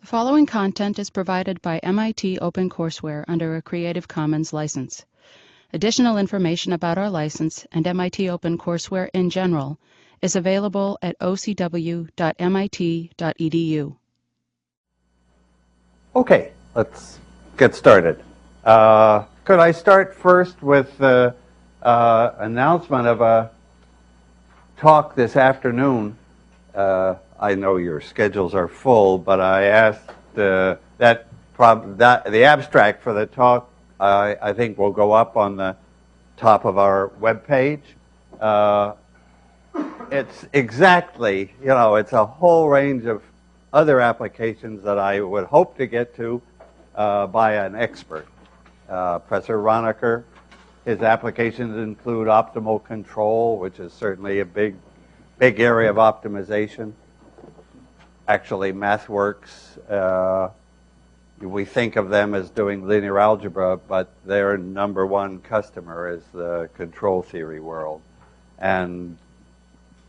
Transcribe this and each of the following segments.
following content is provided by MIT OpenCourseWare under a Creative Commons license. Additional information about our license and MIT OpenCourseWare in general is available at ocw.mit.edu. Okay, let's get started. Could I start first with the announcement of a talk this afternoon? I know your schedules are full, but I asked the abstract for the talk, I think will go up on the top of our webpage. It's exactly, it's a whole range of other applications that I would hope to get to by an expert. Professor Ronacher, his applications include optimal control, which is certainly a big area of optimization. Actually, MathWorks, we think of them as doing linear algebra, but their number one customer is the control theory world. And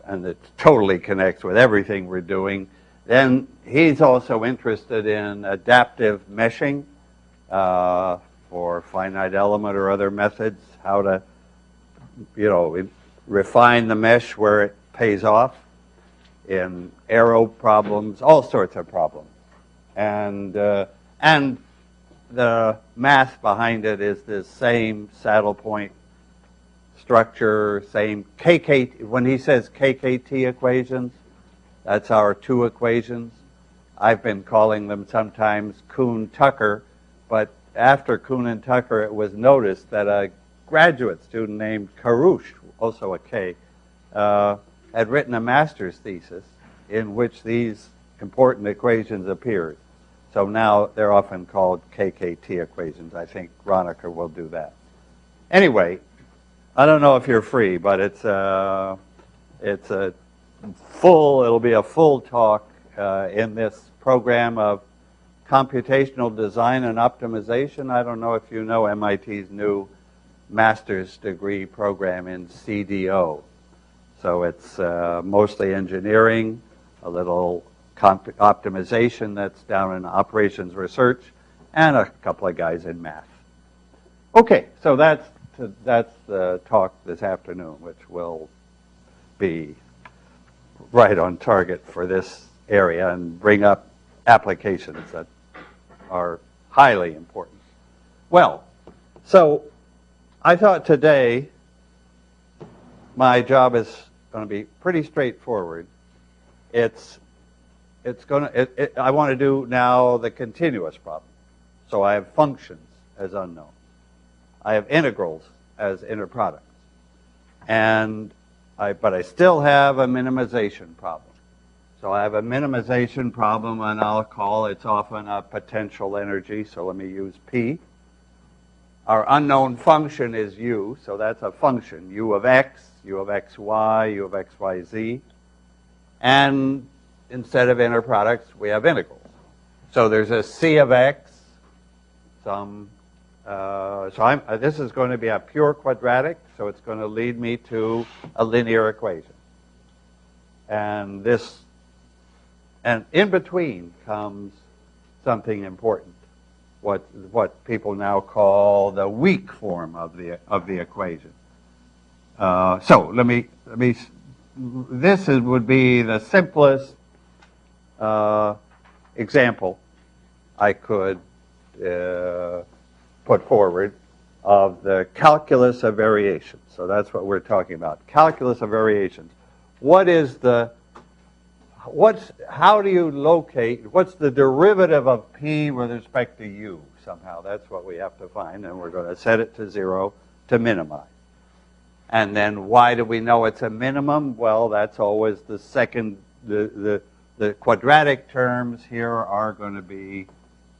it totally connects with everything we're doing. Then he's also interested in adaptive meshing for finite element or other methods, how to, refine the mesh where it pays off in arrow problems, all sorts of problems. And the math behind it is this same saddle point structure, same KKT. When he says KKT equations, that's our two equations. I've been calling them sometimes Kuhn-Tucker, but after Kuhn and Tucker, it was noticed that a graduate student named Karush, also a K, had written a master's thesis in which these important equations appeared. So now they're often called KKT equations. I think Ronacher will do that. Anyway, I don't know if you're free, but it'll be a full talk in this program of computational design and optimization. I don't know if you know MIT's new master's degree program in CDO. So it's mostly engineering, a little optimization that's down in operations research, and a couple of guys in math. Okay, so that's the talk this afternoon, which will be right on target for this area and bring up applications that are highly important. Well, so I thought today my job is going to be pretty straightforward. I want to do now the continuous problem. So I have functions as unknown. I have integrals as inner products. But I still have a minimization problem. So I have a minimization problem, and I'll call it's often a potential energy. So let me use P. Our unknown function is U, so that's a function, U of x, U of xy, U of xyz. And instead of inner products, we have integrals. So there's a C of x, this is going to be a pure quadratic, so it's going to lead me to a linear equation. And in between comes something important, what people now call the weak form of the equation. So this would be the simplest example I could put forward of the calculus of variations. So that's what we're talking about, calculus of variations. How do you locate, what's the derivative of P with respect to U somehow? That's what we have to find, and we're going to set it to 0 to minimize. And then why do we know it's a minimum? Well, that's always the second, the quadratic terms here are going to be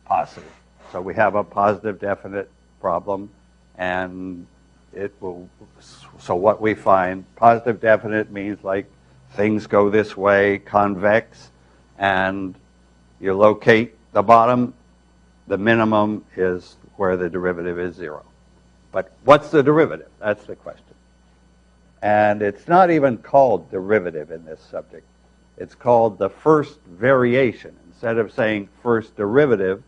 positive. So we have a positive definite problem, and so what we find, positive definite means like things go this way, convex, and you locate the bottom, the minimum is where the derivative is 0. But what's the derivative? That's the question. And it's not even called derivative in this subject. It's called the first variation. Instead of saying first derivative,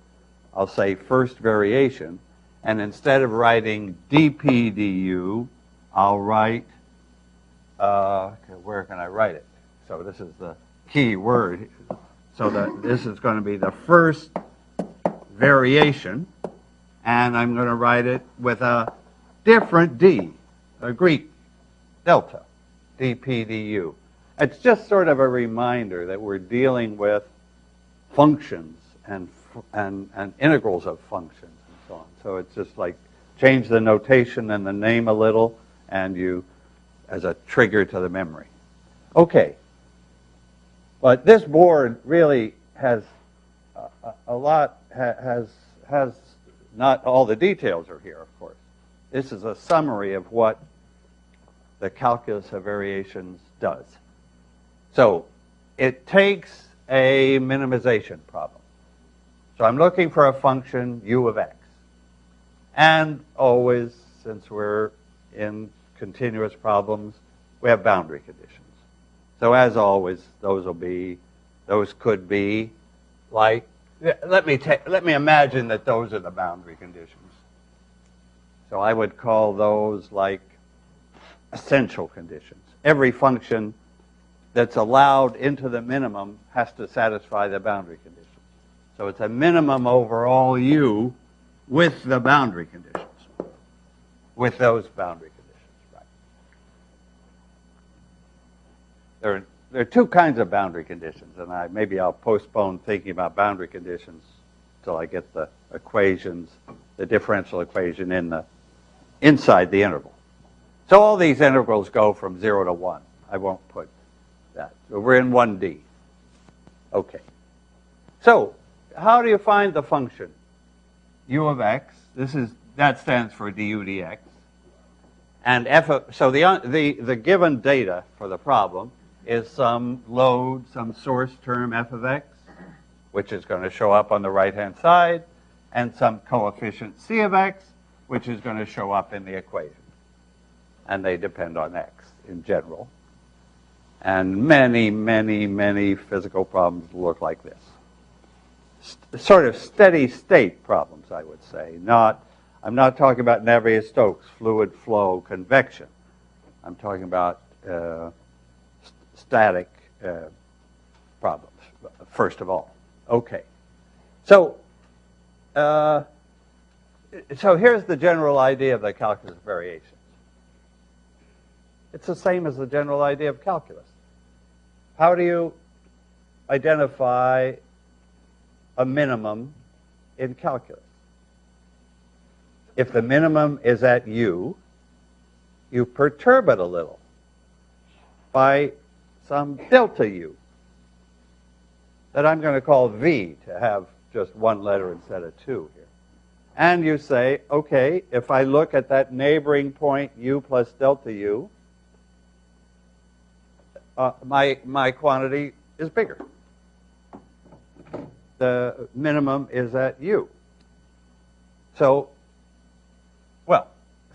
I'll say first variation. And instead of writing dp du, I'll write, where can I write it? So this is the key word. So that this is going to be the first variation. And I'm going to write it with a different d, a Greek delta, dp du. It's just sort of a reminder that we're dealing with functions and integrals of functions and so on. So it's just like change the notation and the name a little, and you, as a trigger to the memory. Okay. But this board really has a lot, has not all the details are here, of course. This is a summary of what the calculus of variations does. So it takes a minimization problem. So I'm looking for a function u of x. And always, since we're in continuous problems, we have boundary conditions. So as always, those could be like, let me imagine that those are the boundary conditions. So I would call those like essential conditions. Every function that's allowed into the minimum has to satisfy the boundary conditions. So it's a minimum over all u with the boundary conditions, with those boundary conditions, right? There are two kinds of boundary conditions, and maybe I'll postpone thinking about boundary conditions until I get the equations, the differential equation inside the interval. So all these intervals go from 0 to 1. I won't put that. So we're in 1D. Okay. So how do you find the function u of x? That stands for du dx. And so the given data for the problem is some load, some source term f of x, which is going to show up on the right-hand side, and some coefficient c of x, which is going to show up in the equation. And they depend on x in general. And many, many, many physical problems look like this. Sort of steady state problems, I would say. I'm not talking about Navier-Stokes, fluid flow, convection. I'm talking about static problems, first of all. Okay. So here's the general idea of the calculus of variations. It's the same as the general idea of calculus. How do you identify a minimum in calculus? If the minimum is at u, you perturb it a little by some delta u that I'm going to call v to have just one letter instead of two here. And you say, okay, if I look at that neighboring point u plus delta u, my quantity is bigger. The minimum is at u. So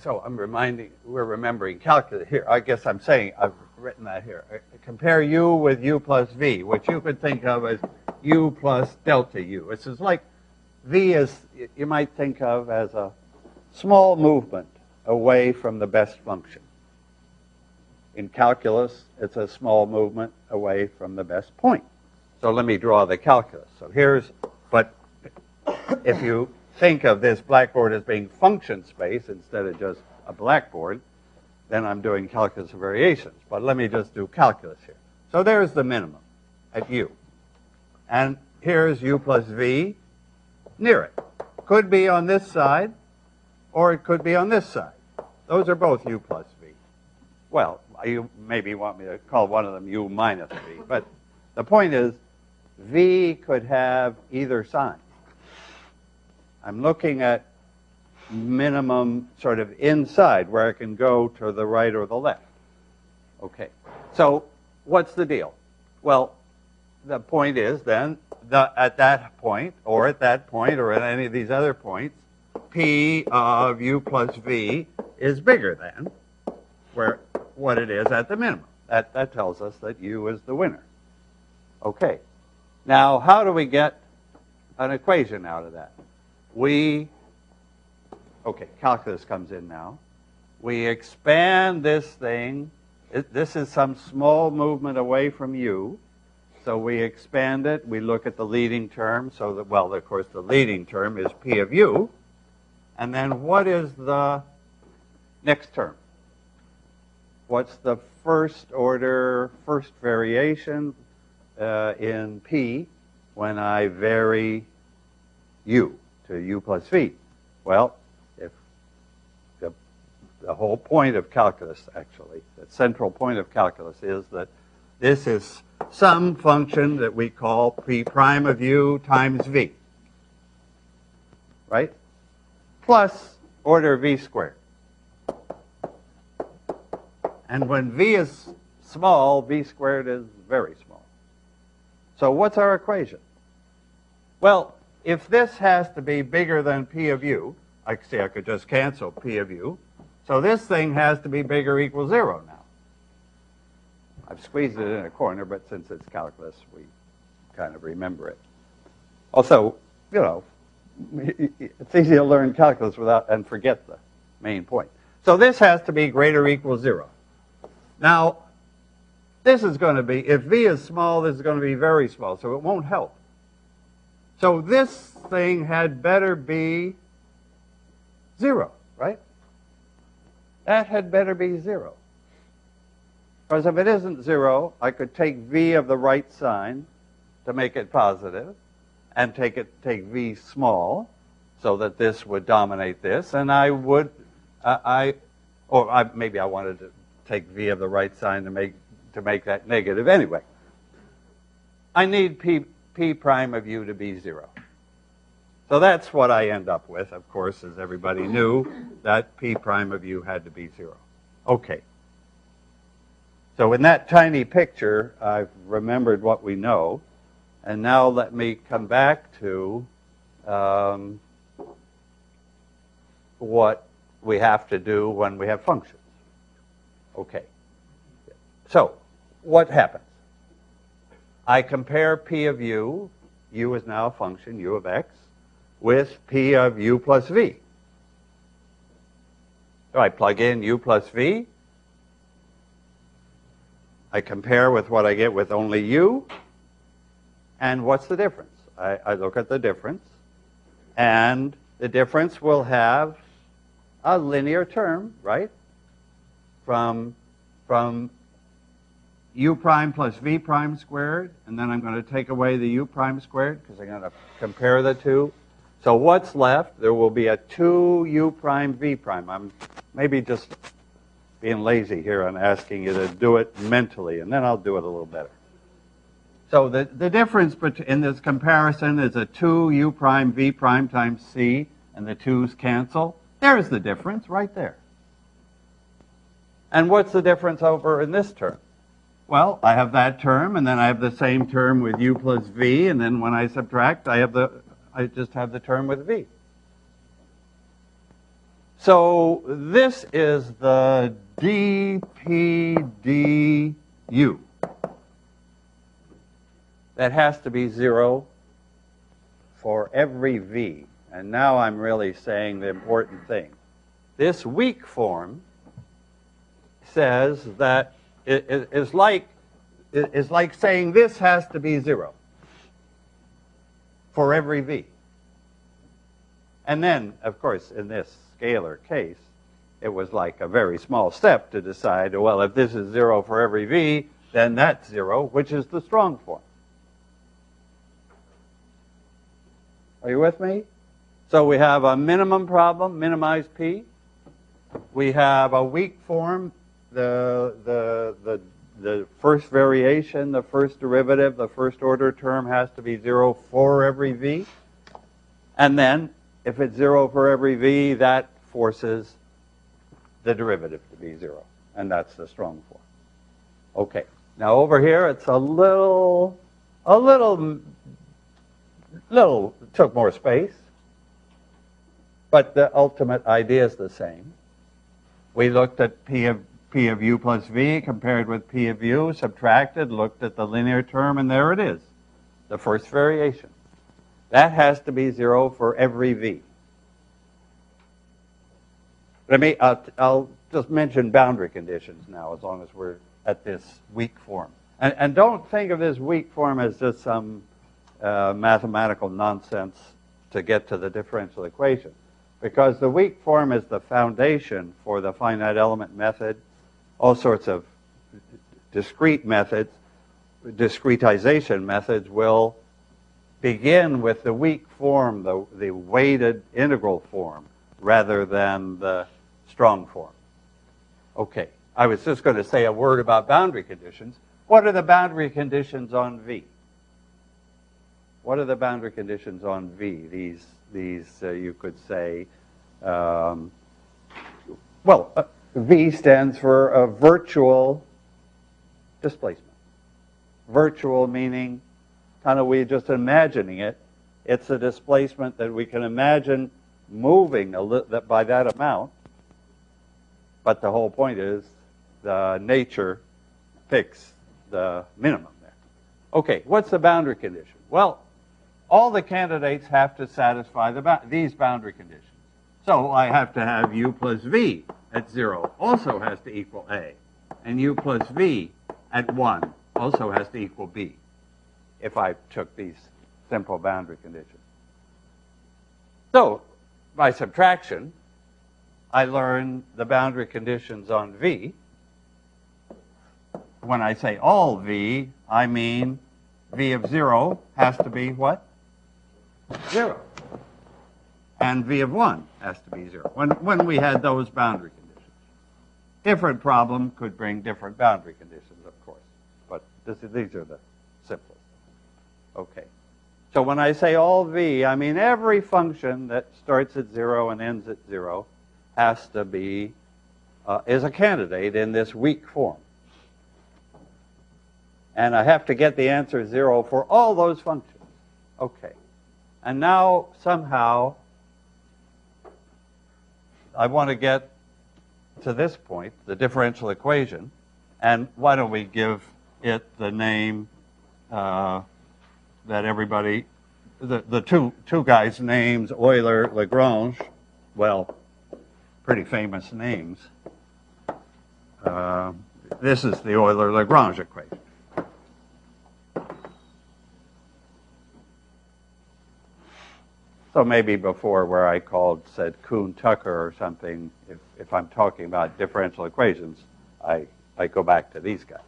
we're remembering calculus here. I guess I'm saying, I've written that here. Compare u with u plus v, which you could think of as u plus delta u. This is like v is, you might think of as a small movement away from the best function. In calculus, it's a small movement away from the best point. So let me draw the calculus. So but if you think of this blackboard as being function space instead of just a blackboard, then I'm doing calculus of variations. But let me just do calculus here. So there's the minimum at u. And here's u plus v near it. Could be on this side, or it could be on this side. Those are both u plus v. Well, you maybe want me to call one of them u minus v. But the point is, v could have either sign. I'm looking at minimum sort of inside, where I can go to the right or the left. Okay. So what's the deal? Well, the point is then, at that point, or at any of these other points, p of u plus v is bigger than what it is at the minimum. That tells us that u is the winner. Okay. Now, how do we get an equation out of that? Okay, calculus comes in now. We expand this thing. This is some small movement away from u. So we expand it. We look at the leading term. So that, well, of course, the leading term is p of u. And then what is the next term? What's the first variation in p when I vary u to u plus v? Well, if the whole point of calculus, actually, the central point of calculus is that this is some function that we call p prime of u times v, right? Plus order v squared. And when v is small, v squared is very small. So what's our equation? Well, if this has to be bigger than p of u, I could just cancel p of u. So this thing has to be bigger or equal 0 now. I've squeezed it in a corner, but since it's calculus, we kind of remember it. Also, you know, it's easy to learn calculus without and forget the main point. So this has to be greater or equal 0. Now, this is going to be, if v is small, this is going to be very small, so it won't help. So this thing had better be 0, right? That had better be 0. Because if it isn't 0, I could take v of the right sign to make it positive, and take v small, so that this would dominate this, and I would, maybe I wanted to take v of the right sign to make that negative anyway. I need p prime of u to be 0. So that's what I end up with, of course, as everybody knew, that p prime of u had to be 0. Okay. So in that tiny picture, I've remembered what we know. And now let me come back to what we have to do when we have functions. Okay. So what happens? I compare p of u is now a function, u of x, with p of u plus v. So I plug in u plus v. I compare with what I get with only u. And what's the difference? I look at the difference. And the difference will have a linear term, right? From u prime plus v prime squared. And then I'm going to take away the u prime squared because I'm going to compare the two. So what's left? There will be a 2u prime v prime. I'm maybe just being lazy here and asking you to do it mentally, and then I'll do it a little better. So the difference in this comparison is a 2u prime v prime times c, and the 2's cancel. There's the difference right there. And what's the difference over in this term? Well, I have that term, and then I have the same term with u plus v, and then when I subtract, I just have the term with v. So this is the dp du. That has to be 0 for every v. And now I'm really saying the important thing. This weak form says that it is like saying this has to be 0 for every v. And then, of course, in this scalar case, it was like a very small step to decide, well, if this is 0 for every v, then that's 0, which is the strong form. Are you with me? So we have a minimum problem, minimize p. We have a weak form, the first variation, the first derivative, the first order term has to be 0 for every v. And then, if it's 0 for every v, that forces the derivative to be 0. And that's the strong form. Okay. Now over here, it's a little took more space. But the ultimate idea is the same. We looked at p P of u plus v compared with P of u, subtracted, looked at the linear term, and there it is, the first variation. That has to be 0 for every v. I'll just mention boundary conditions now, as long as we're at this weak form. And don't think of this weak form as just some mathematical nonsense to get to the differential equation, because the weak form is the foundation for the finite element method, all sorts of discrete methods, discretization methods will begin with the weak form, the weighted integral form, rather than the strong form. Okay, I was just going to say a word about boundary conditions. What are the boundary conditions on V? What are the boundary conditions on V? These you could say, V stands for a virtual displacement. Virtual meaning, kind of we're just imagining it. It's a displacement that we can imagine moving by that amount. But the whole point is the nature picks the minimum there. Okay, what's the boundary condition? Well, all the candidates have to satisfy these boundary conditions. So I have to have u plus v at 0 also has to equal a. And u plus v at 1 also has to equal b, if I took these simple boundary conditions. So by subtraction, I learn the boundary conditions on V. When I say all V, I mean V of 0 has to be what? 0. And V of 1 has to be 0. When we had those boundary conditions. Different problem could bring different boundary conditions, of course. But these are the simplest. Okay. So when I say all V, I mean every function that starts at 0 and ends at 0 has to be, is a candidate in this weak form. And I have to get the answer 0 for all those functions. Okay. And now somehow I want to get to this point, the differential equation. And why don't we give it the name that everybody, the two guys' names, Euler-Lagrange, well, pretty famous names. This is the Euler-Lagrange equation. So maybe before where I said Kuhn-Tucker or something, if I'm talking about differential equations, I go back to these guys.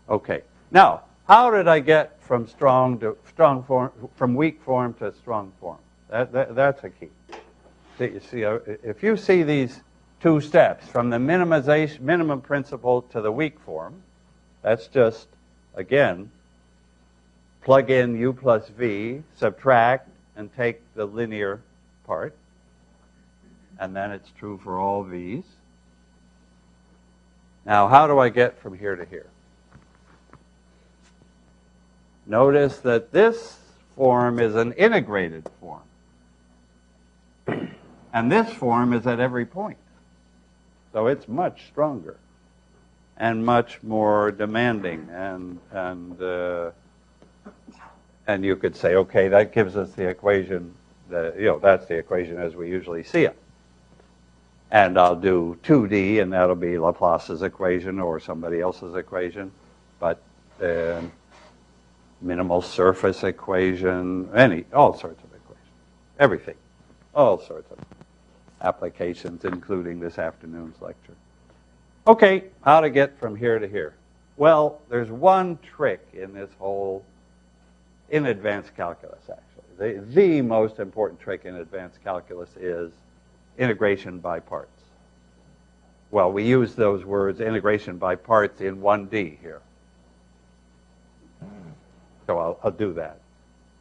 Okay. Now, how did I get from from weak form to strong form? That's a key. If you see these two steps, from the minimum principle to the weak form, that's just, again, plug in u plus v, subtract, and take the linear part. And then it's true for all v's. Now, how do I get from here to here? Notice that this form is an integrated form. And this form is at every point. So it's much stronger and much more demanding. And you could say, okay, that gives us the equation, that's the equation as we usually see it. And I'll do 2D, and that'll be Laplace's equation or somebody else's equation. But minimal surface equation, all sorts of equations, everything, all sorts of applications, including this afternoon's lecture. Okay, how to get from here to here? Well, there's one trick in this whole, in advanced calculus, actually. The most important trick in advanced calculus is integration by parts. Well, we use those words, integration by parts, in 1D here. So I'll do that.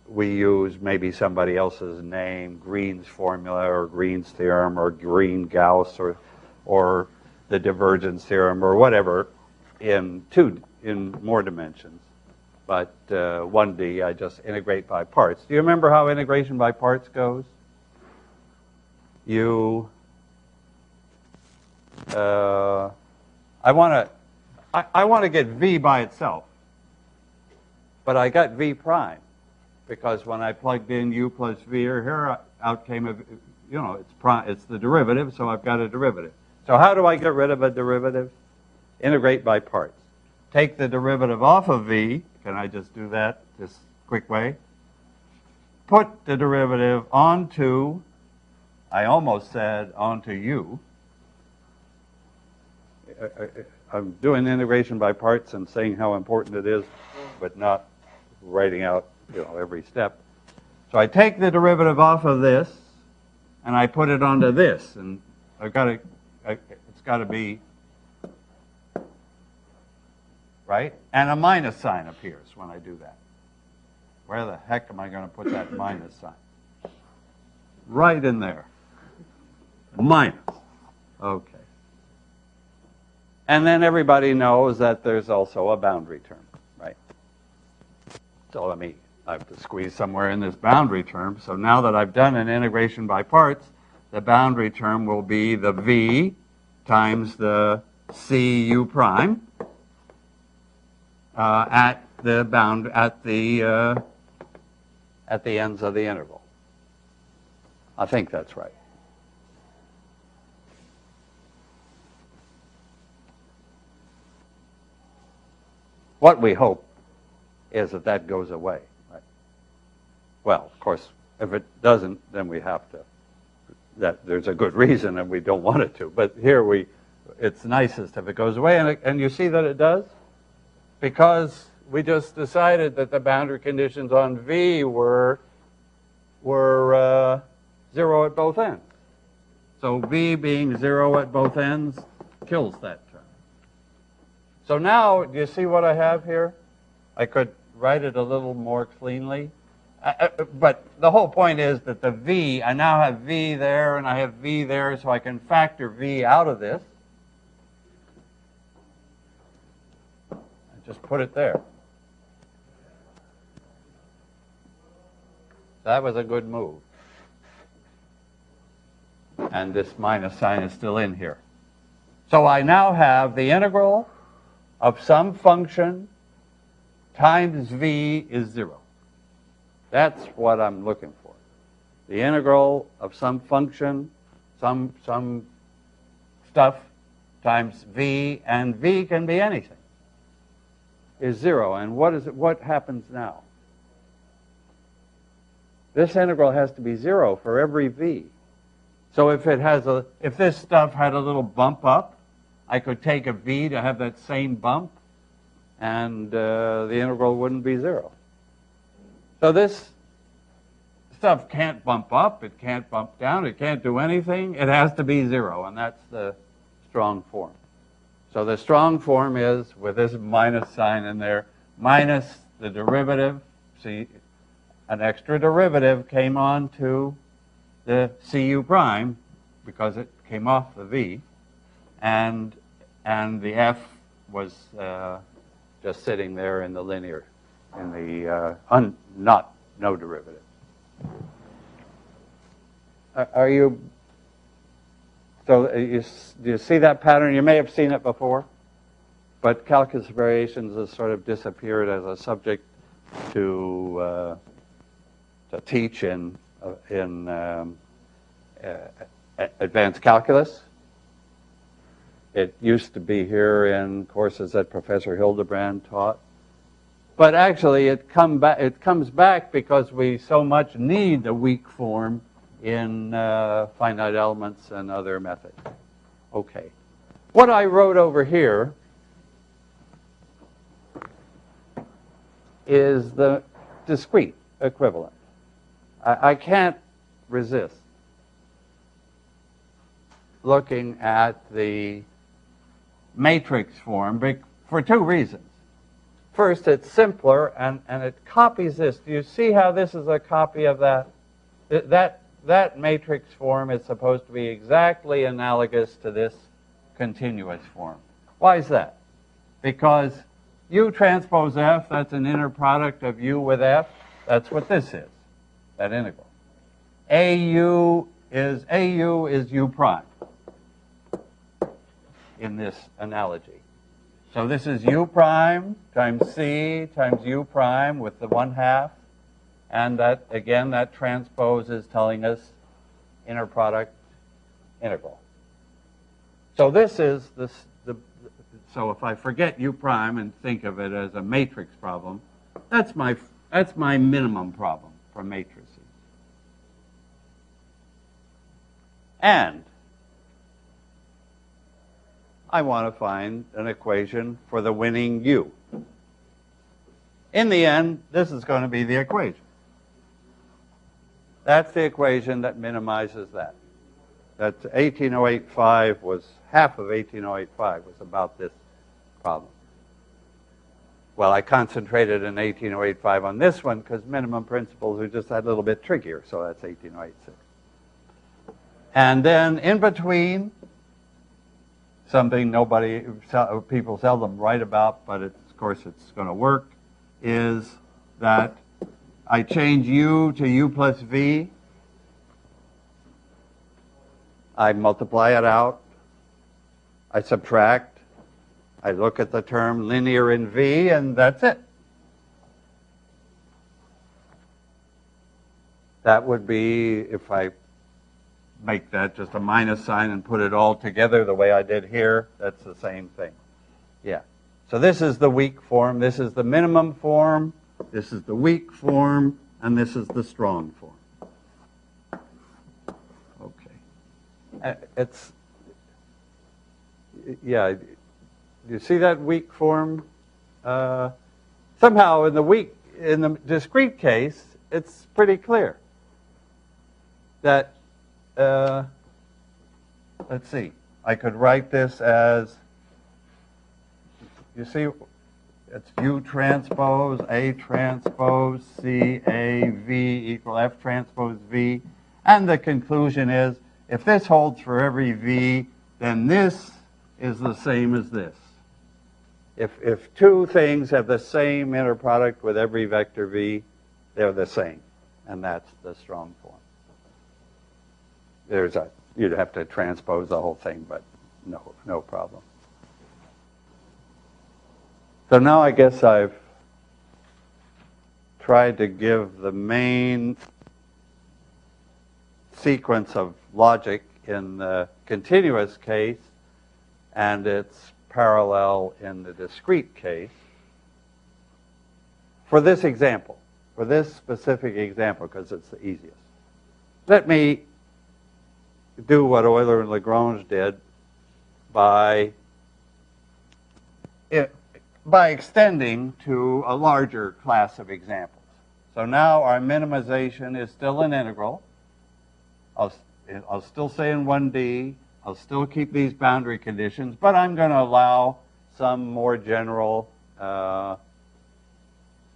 We use maybe somebody else's name, Green's formula or Green's theorem or Green-Gauss or the divergence theorem or whatever in more dimensions. But 1D, I just integrate by parts. Do you remember how integration by parts goes? I want to get v by itself, but I got v prime because when I plugged in u plus v here, out came a, you know, it's the derivative, so I've got a derivative. So how do I get rid of a derivative? Integrate by parts. Take the derivative off of v. Can I just do that this quick way? Put the derivative onto, I almost said onto u. I'm doing integration by parts and saying how important it is, but not writing out, you know, every step. So I take the derivative off of this, and I put it onto this, and I've got to, it's got to be, right? And a minus sign appears when I do that. Where the heck am I going to put that minus sign? Right in there. Minus. Okay. And then everybody knows that there's also a boundary term, right? So I have to squeeze somewhere in this boundary term. So now that I've done an integration by parts, the boundary term will be the v times the cu prime at the ends of the interval. I think that's right. What we hope is that that goes away. Right? Well, of course, if it doesn't, then we have to. That there's a good reason, and we don't want it to. But here it's nicest if it goes away, and you see that it does, because we just decided that the boundary conditions on V were 0 at both ends. So V being 0 at both ends kills that term. So now, do you see what I have here? I could write it a little more cleanly. But the whole point is that the V, I now have V there and I have V there, so I can factor V out of this. I just put it there. That was a good move. And this minus sign is still in here. So I now have the integral of some function times V is 0. That's what I'm looking for. The integral of some function, some stuff, times V, and V can be anything, is 0. And what happens now? This integral has to be 0 for every V. So if this stuff had a little bump up, I could take a V to have that same bump, and the integral wouldn't be 0. So this stuff can't bump up, it can't bump down, it can't do anything. It has to be 0, and that's the strong form. So the strong form is, with this minus sign in there, minus the derivative. See, an extra derivative came on to the cu prime because it came off the v, and the f was just sitting there in the linear, in the no derivative. Are you? So do you see that pattern? You may have seen it before, but calculus variations has sort of disappeared as a subject to teach in advanced calculus. It used to be here in courses that Professor Hildebrand taught. But actually, it comes back because we so much need the weak form in finite elements and other methods. Okay. What I wrote over here is the discrete equivalent. I can't resist looking at the matrix form for two reasons. First, it's simpler, and it copies this. Do you see how this is a copy of that? That matrix form is supposed to be exactly analogous to this continuous form. Why is that? Because U transpose F, that's an inner product of U with F. That's what this is, that integral. AU is U prime. in this analogy. So this is u prime times c times u prime with the 1/2. And that, again, that transpose is telling us inner product integral. So this is so if I forget u prime and think of it as a matrix problem, that's my minimum problem for matrices. And I want to find an equation for the winning u. In the end, this is going to be the equation. That's the equation that minimizes that. That's 18085 was, half of 18085 was about this problem. Well, I concentrated in 18085 on this one because minimum principles are just that little bit trickier, so that's 18086. And then in between, something people seldom write about, but of course it's going to work, is that I change u to u plus v. I multiply it out. I subtract. I look at the term linear in v, and that's it. That would be, if I make that just a minus sign and put it all together the way I did here, that's the same thing. Yeah. So this is the weak form. This is the minimum form. This is the weak form. And this is the strong form. Okay. Yeah, you see that weak form? Somehow in the discrete case, it's pretty clear that, let's see, I could write this as, you see, it's U transpose, A transpose, C, A, V equal F transpose V. And the conclusion is, if this holds for every V, then this is the same as this. If two things have the same inner product with every vector V, they're the same. And that's the strong form. You'd have to transpose the whole thing, but no problem. So now I guess I've tried to give the main sequence of logic in the continuous case and its parallel in the discrete case for this example, for this specific example, because it's the easiest. Let me do what Euler and Lagrange did by extending to a larger class of examples. So now our minimization is still an integral. I'll still say in 1D, I'll still keep these boundary conditions, but I'm going to allow some more general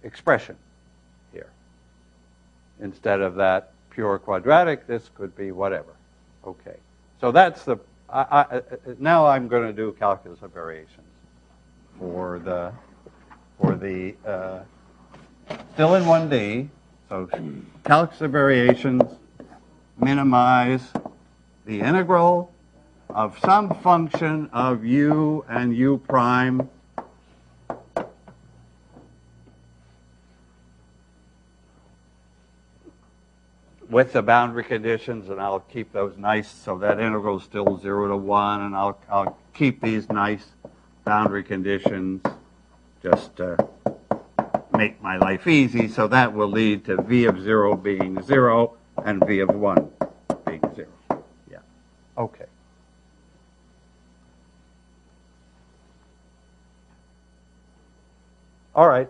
expression here. Instead of that pure quadratic, this could be whatever. Okay. So that's the, now I'm going to do calculus of variations for the still in 1D. So calculus of variations minimize the integral of some function of u and u prime with the boundary conditions, and I'll keep those nice so that integral is still 0 to 1, and I'll keep these nice boundary conditions just to make my life easy. So that will lead to v of 0 being 0 and v of 1 being 0. Yeah. Okay. All right.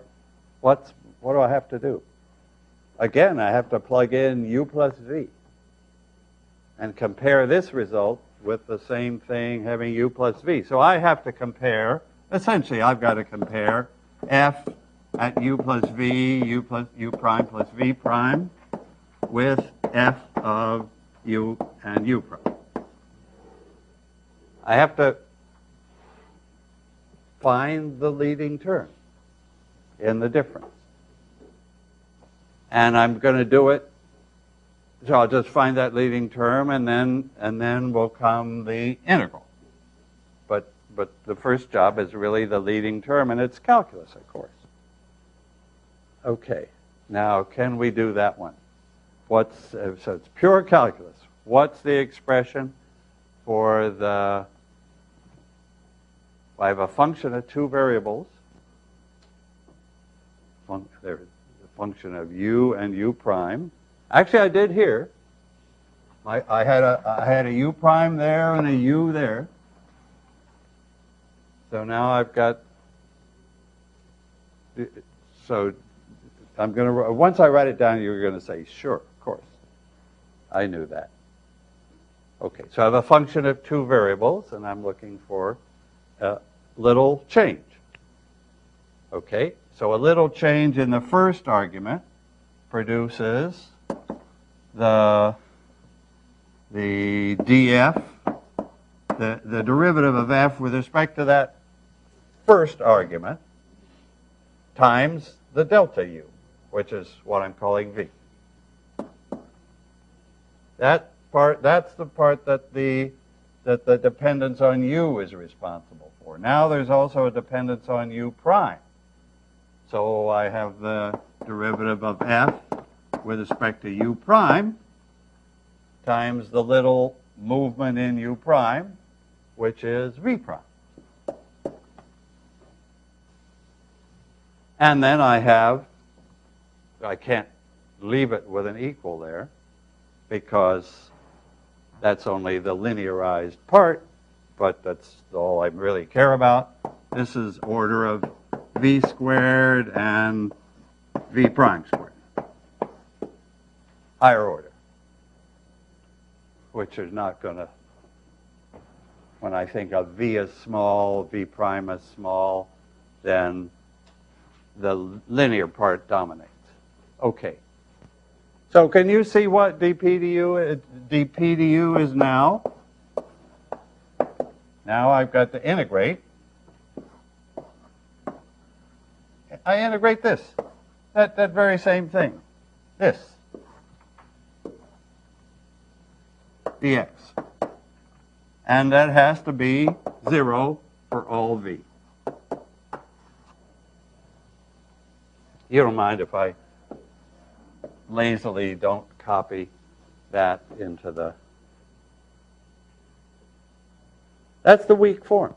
What do I have to do? Again, I have to plug in u plus v and compare this result with the same thing having u plus v. So I have to compare, essentially I've got to compare f at u plus v, u prime plus v prime with f of u and u prime. I have to find the leading term in the difference. And I'm going to do it, so I'll just find that leading term, and then will come the integral. But but the first job is really the leading term, and it's calculus, of course. Okay, now can we do that one? So it's pure calculus. What's the expression for the, I have a function of two variables. There's a function of u and u prime. Actually, I did here. I had a u prime there and a u there. So now I've got, so I'm going to, once I write it down, you're going to say, sure, of course. I knew that. Okay, so I have a function of two variables, and I'm looking for a little change. Okay, so a little change in the first argument produces the df, the derivative of f with respect to that first argument, times the delta u, which is what I'm calling v. That part, that's the part that the dependence on u is responsible for. Now there's also a dependence on u prime. So I have the derivative of f with respect to u prime times the little movement in u prime, which is v prime. And then I can't leave it with an equal there because that's only the linearized part, but that's all I really care about. This is order of v squared and v prime squared. Higher order, which is not going to, when I think of v as small, v prime as small, then the linear part dominates. Okay. So can you see what dp du is now? Now I've got to integrate. I integrate this, that very same thing, this, dx. And that has to be 0 for all v. You don't mind if I lazily don't copy that into the... That's the weak form.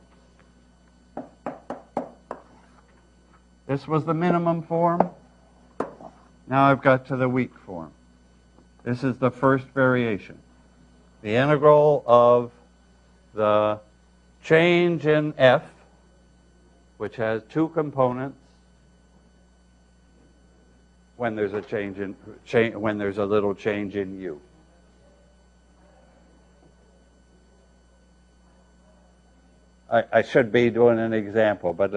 This was the minimum form. Now I've got to the weak form. This is the first variation. The integral of the change in f, which has two components, when there's a when there's a little change in u. I should be doing an example, but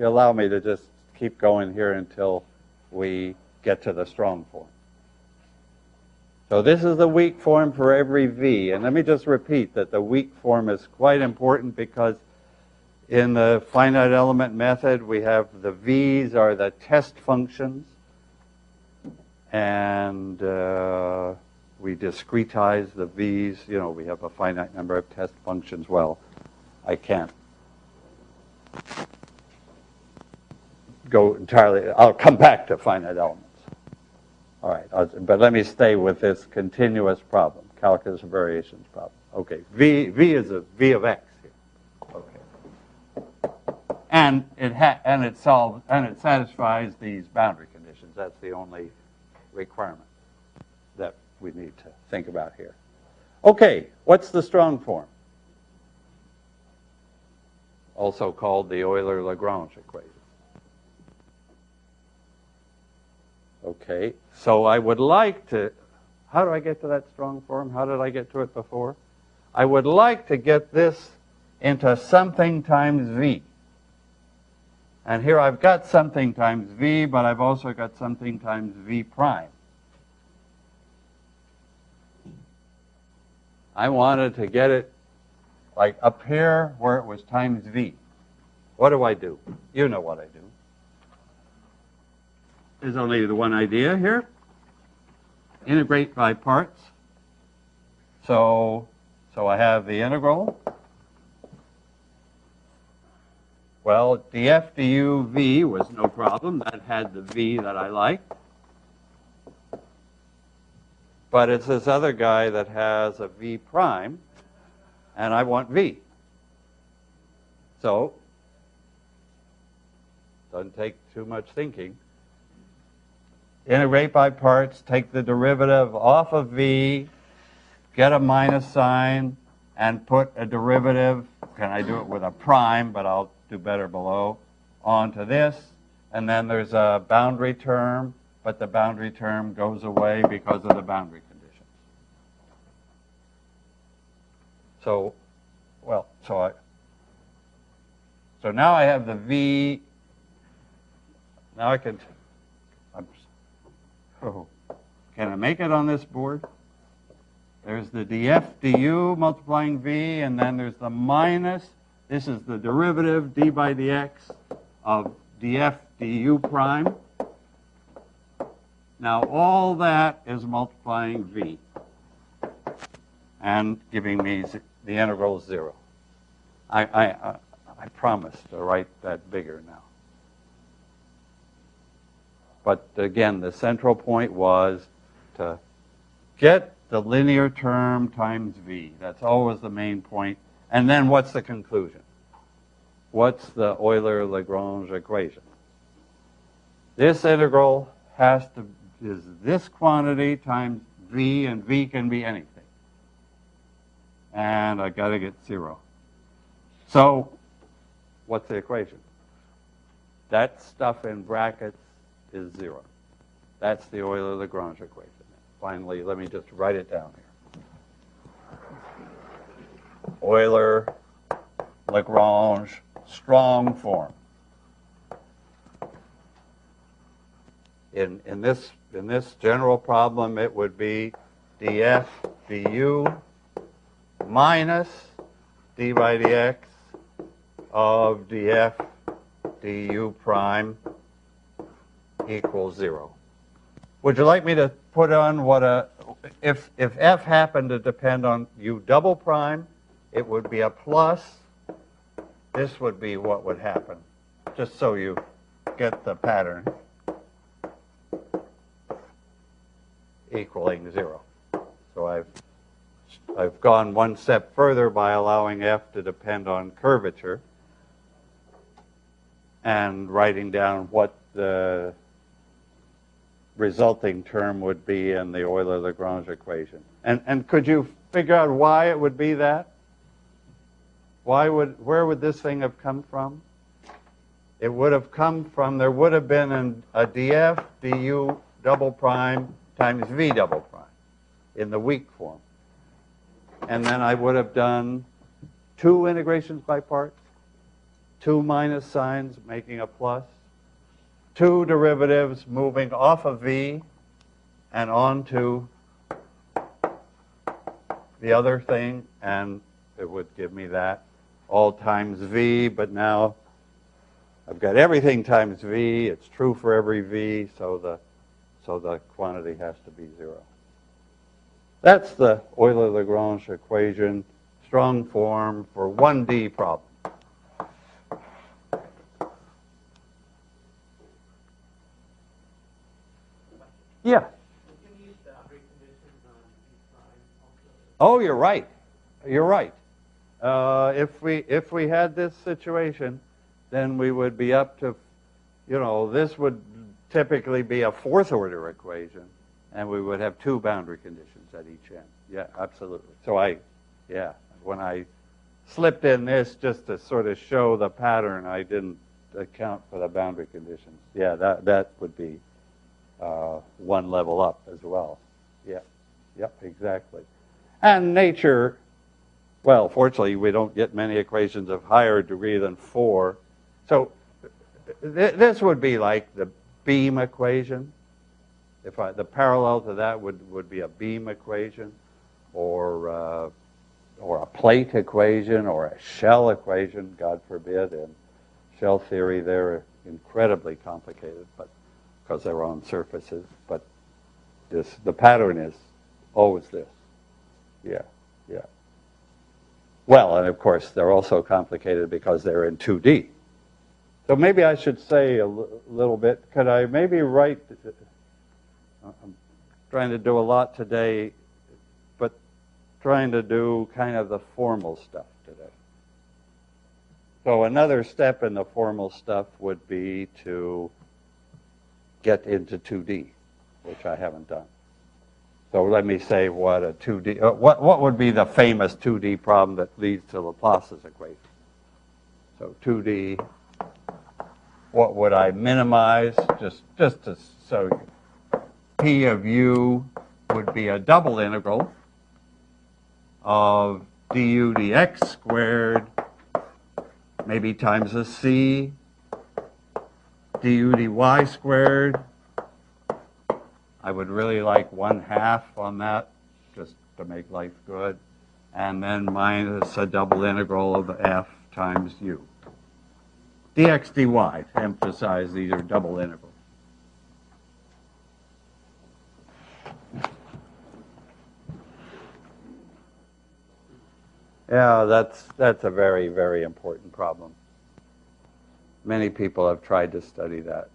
allow me to just keep going here until we get to the strong form. So this is the weak form for every v. And let me just repeat that the weak form is quite important because in the finite element method, we have the v's are the test functions. And we discretize the v's. You know, we have a finite number of test functions. Well, I can't go entirely. I'll come back to finite elements. All right, but let me stay with this continuous problem, calculus variations problem. Okay, v is a v of x here. Okay, and it satisfies these boundary conditions. That's the only requirement that we need to think about here. Okay, what's the strong form? Also called the Euler-Lagrange equation. Okay, so I would like to, how do I get to that strong form? How did I get to it before? I would like to get this into something times v. And here I've got something times v, but I've also got something times v prime. I wanted to get it like up here where it was times v. What do? You know what I do. There's only the one idea here. Integrate by parts. So I have the integral Well, df du v was no problem. That had the v that I liked. But it's this other guy that has a v prime, and I want v. So, doesn't take too much thinking. Integrate by parts, take the derivative off of v, get a minus sign, and put a derivative, can I do it with a prime, but I'll do better below, onto this. And then there's a boundary term, but the boundary term goes away because of the boundary conditions. So, well, so now I have the v. Now I can, can I make it on this board? There's the df du multiplying v, and then there's the minus. This is the derivative, d by dx, of df du prime. Now all that is multiplying v and giving me the integral 0. I promise to write that bigger now. But again, the central point was to get the linear term times v. That's always the main point. And then what's the conclusion? What's the Euler-Lagrange equation? This integral is this quantity times v, and v can be anything. And I got to get 0. So what's the equation? That stuff in brackets is 0. That's the Euler-Lagrange equation. Finally, let me just write it down here. Euler-Lagrange strong form. In this general problem, it would be df du minus d by dx of df du prime equals 0. Would you like me to put on what if f happened to depend on u double prime, it would be a plus. This would be what would happen, just so you get the pattern, equaling 0. So I've gone one step further by allowing f to depend on curvature and writing down what the resulting term would be in the Euler-Lagrange equation. And could you figure out why it would be that? Where would this thing have come from? It would have come from, there would have been a df du double prime times v double prime in the weak form. And then I would have done 2 integrations by parts, 2 minus signs making a plus, 2 derivatives moving off of v and onto the other thing, and it would give me that, all times v, but now I've got everything times v. It's true for every v, so the quantity has to be 0. That's the Euler-Lagrange equation, strong form for 1D problem. Yeah. Oh, you're right. You're right. If we had this situation, then we would be up to, this would typically be a 4th order equation, and we would have 2 boundary conditions at each end. Yeah, absolutely. So when I slipped in this just to sort of show the pattern, I didn't account for the boundary conditions. Yeah, that would be 1 level up as well. Yeah, yep, exactly. And nature, well, fortunately, we don't get many equations of higher degree than 4. So this would be like the beam equation. The parallel to that would be a beam equation, or a plate equation, or a shell equation, God forbid. In shell theory, they're incredibly complicated, but because they're on surfaces. But the pattern is always this. Yeah, yeah. Well, and of course, they're also complicated because they're in 2D. So maybe I should say a little bit. Could I maybe write? I'm trying to do a lot today, but trying to do kind of the formal stuff today. So another step in the formal stuff would be to get into 2D, which I haven't done. So let me say what a 2D, what would be the famous 2D problem that leads to Laplace's equation? So 2D, what would I minimize? Just to show you. P of u would be a double integral of du dx squared, maybe times a c, du dy squared. I would really like 1/2 on that, just to make life good. And then minus a double integral of f times u. Dx dy, to emphasize these are double integrals. Yeah, that's a very, very important problem. Many people have tried to study that.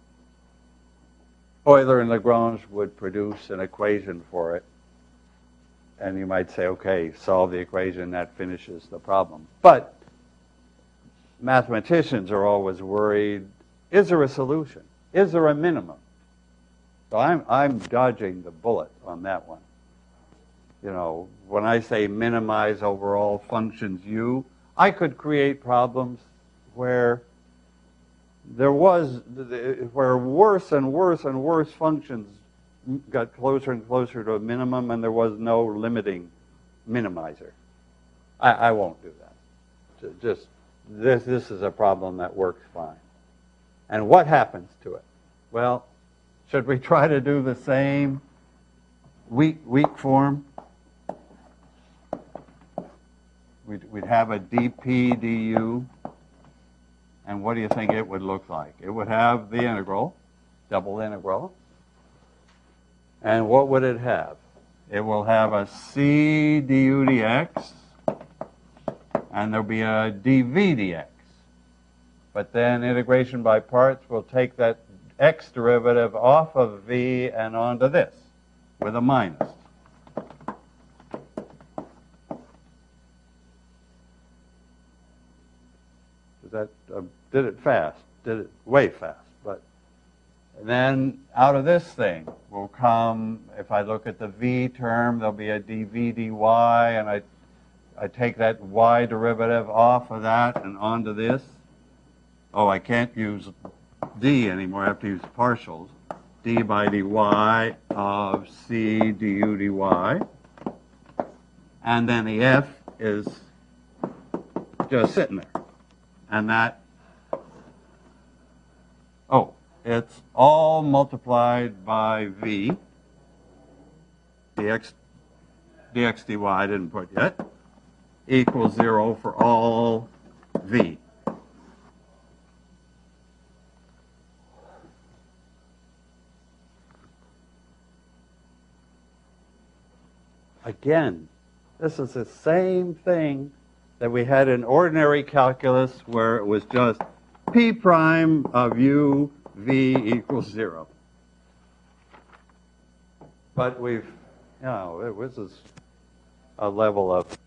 Euler and Lagrange would produce an equation for it. And you might say, okay, solve the equation, that finishes the problem. But mathematicians are always worried, is there a solution? Is there a minimum? So I'm dodging the bullet on that one. You know, when I say minimize over all functions u, I could create problems where where worse and worse and worse functions got closer and closer to a minimum, and there was no limiting minimizer. I won't do that. Just this is a problem that works fine. And what happens to it? Well, should we try to do the same weak form? We'd have a dp du. And what do you think it would look like? It would have the integral, double integral. And what would it have? It will have a c du dx, and there'll be a dv dx. But then integration by parts will take that x derivative off of v and onto this with a minus. That did it fast, did it way fast. But then out of this thing will come, if I look at the v term, there'll be a dv dy, and I take that y derivative off of that and onto this. Oh, I can't use d anymore, I have to use partials. D by dy of c du dy. And then the f is just sitting there. And that, oh, it's all multiplied by v, dx dy I didn't put yet, equals 0 for all v. Again, this is the same thing that we had in ordinary calculus where it was just p prime of u v equals 0. But we've, this is a level of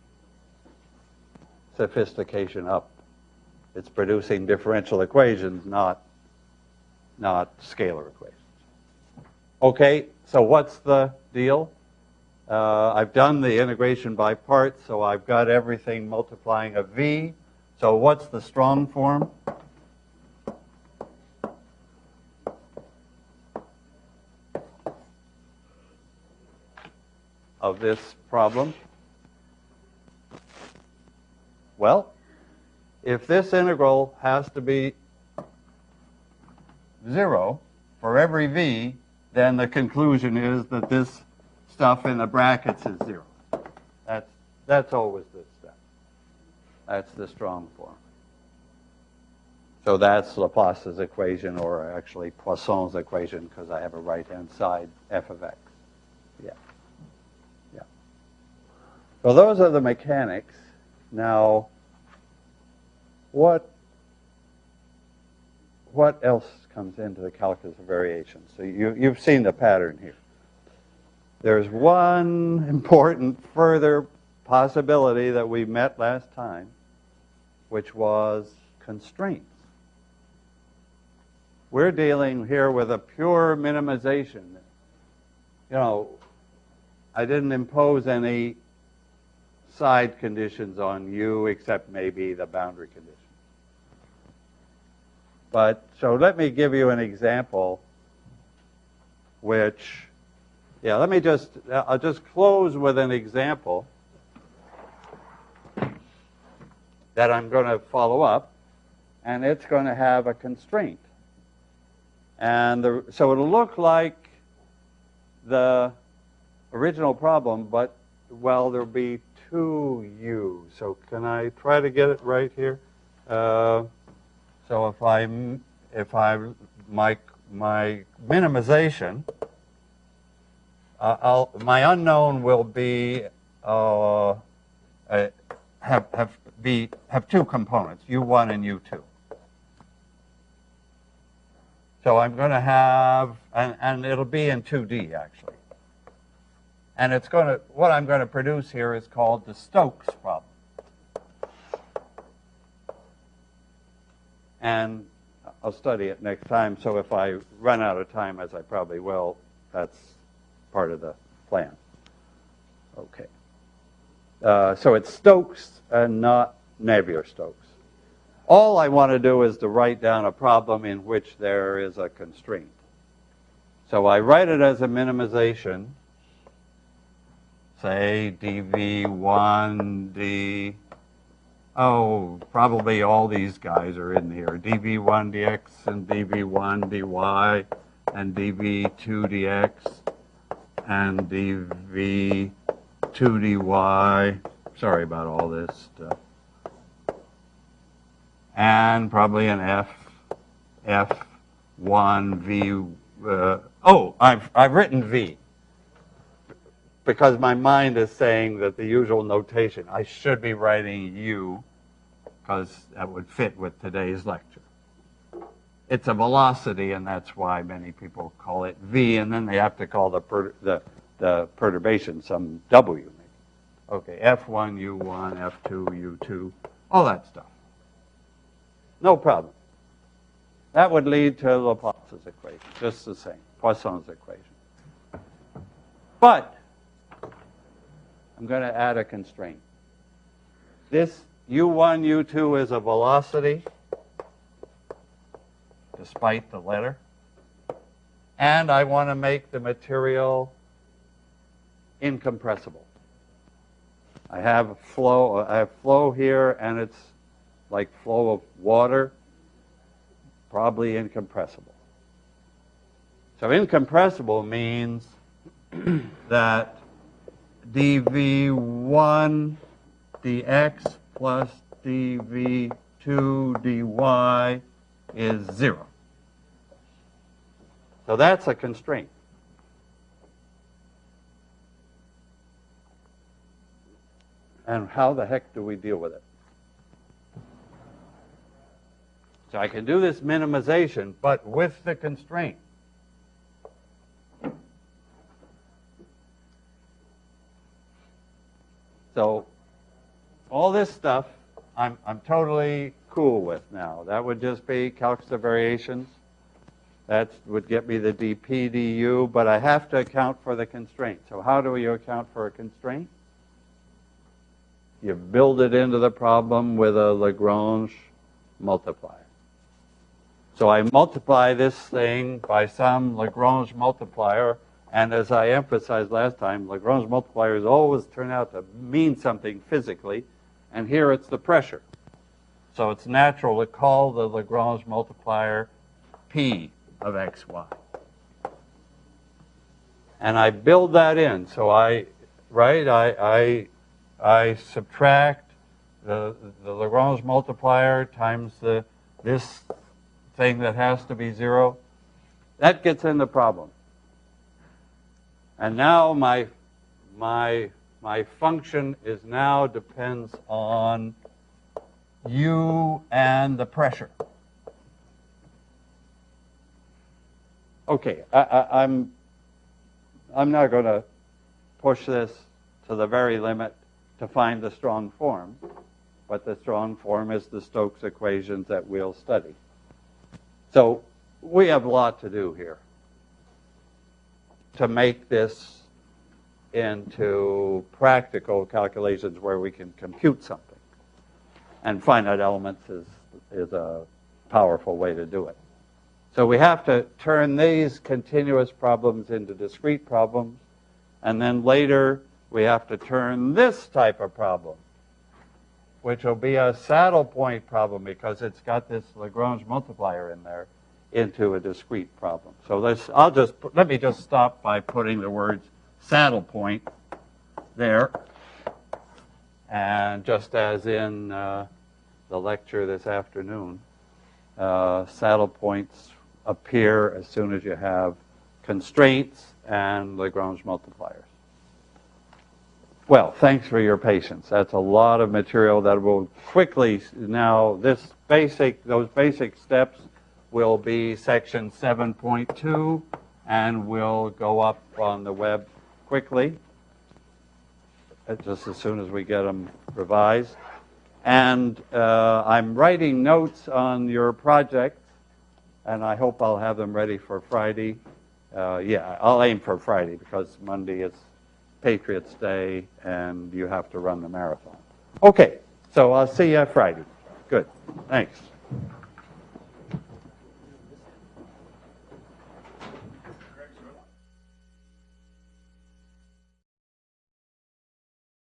sophistication up. It's producing differential equations, not scalar equations. Okay, so what's the deal? I've done the integration by parts, so I've got everything multiplying a v. So what's the strong form? Of this problem? Well, if this integral has to be 0 for every v, then the conclusion is that this stuff in the brackets is 0. That's always this stuff. That's the strong form. So that's Laplace's equation, or actually Poisson's equation, because I have a right-hand side f of x. Yeah. Yeah. So those are the mechanics. Now, what what else comes into the calculus of variations? So you've seen the pattern here. There's one important further possibility that we met last time, which was constraints. We're dealing here with a pure minimization. You know, I didn't impose any side conditions on U except maybe the boundary condition. But, so let me give you an example which, yeah, I'll just close with an example that I'm going to follow up, and it's going to have a constraint. And so it'll look like the original problem, but, well, there'll be 2U. So can I try to get it right here? So my minimization, my unknown will be have two components, U1 and U2. So I'm going to have, and it'll be in 2D actually. And it's going to, what I'm going to produce here is called the Stokes problem. And I'll study it next time, so if I run out of time, as I probably will, that's part of the plan. Okay. So it's Stokes and not Navier-Stokes. All I want to do is to write down a problem in which there is a constraint. So I write it as a minimization, say dv1, d, oh, probably all these guys are in here, dv1 dx and dv1 dy and dv2 dx and dv2 dy. Sorry about all this stuff. And probably an f1 v. Oh, I've written v because my mind is saying that the usual notation, I should be writing u because that would fit with today's lecture. It's a velocity, and that's why many people call it v, and then they have to call the perturbation some w. Maybe. Okay, f1 u1, f2 u2, all that stuff. No problem. That would lead to Laplace's equation, just the same, Poisson's equation. But I'm going to add a constraint. This u1, u2 is a velocity, despite the letter. And I want to make the material incompressible. I have flow here, and it's like flow of water, probably incompressible. So incompressible means that dv1 dx plus dv2 dy is 0. So that's a constraint. And how the heck do we deal with it? So I can do this minimization, but with the constraint. So all this stuff I'm totally cool with now. That would just be calculus of variations. That would get me the dp du, but I have to account for the constraint. So how do you account for a constraint? You build it into the problem with a Lagrange multiplier. So I multiply this thing by some Lagrange multiplier, and as I emphasized last time, Lagrange multipliers always turn out to mean something physically, and here it's the pressure. So it's natural to call the Lagrange multiplier P of xy. And I build that in. So I subtract the Lagrange multiplier times this thing that has to be 0. That gets in the problem. And now my function is now depends on u and the pressure. Okay, I'm not going to push this to the very limit to find the strong form, but the strong form is the Stokes equations that we'll study. So we have a lot to do here to make this into practical calculations where we can compute something. And finite elements is a powerful way to do it. So we have to turn these continuous problems into discrete problems, and then later we have to turn this type of problem, which will be a saddle point problem because it's got this Lagrange multiplier in there, into a discrete problem. So let me just stop by putting the words saddle point there. And just as in the lecture this afternoon, saddle points appear as soon as you have constraints and Lagrange multipliers. Well, thanks for your patience. That's a lot of material that will quickly now, those basic steps will be section 7.2 and will go up on the web quickly, just as soon as we get them revised. And I'm writing notes on your project, and I hope I'll have them ready for Friday. Yeah, I'll aim for Friday because Monday is Patriots Day and you have to run the marathon. Okay, so I'll see you Friday. Good, thanks.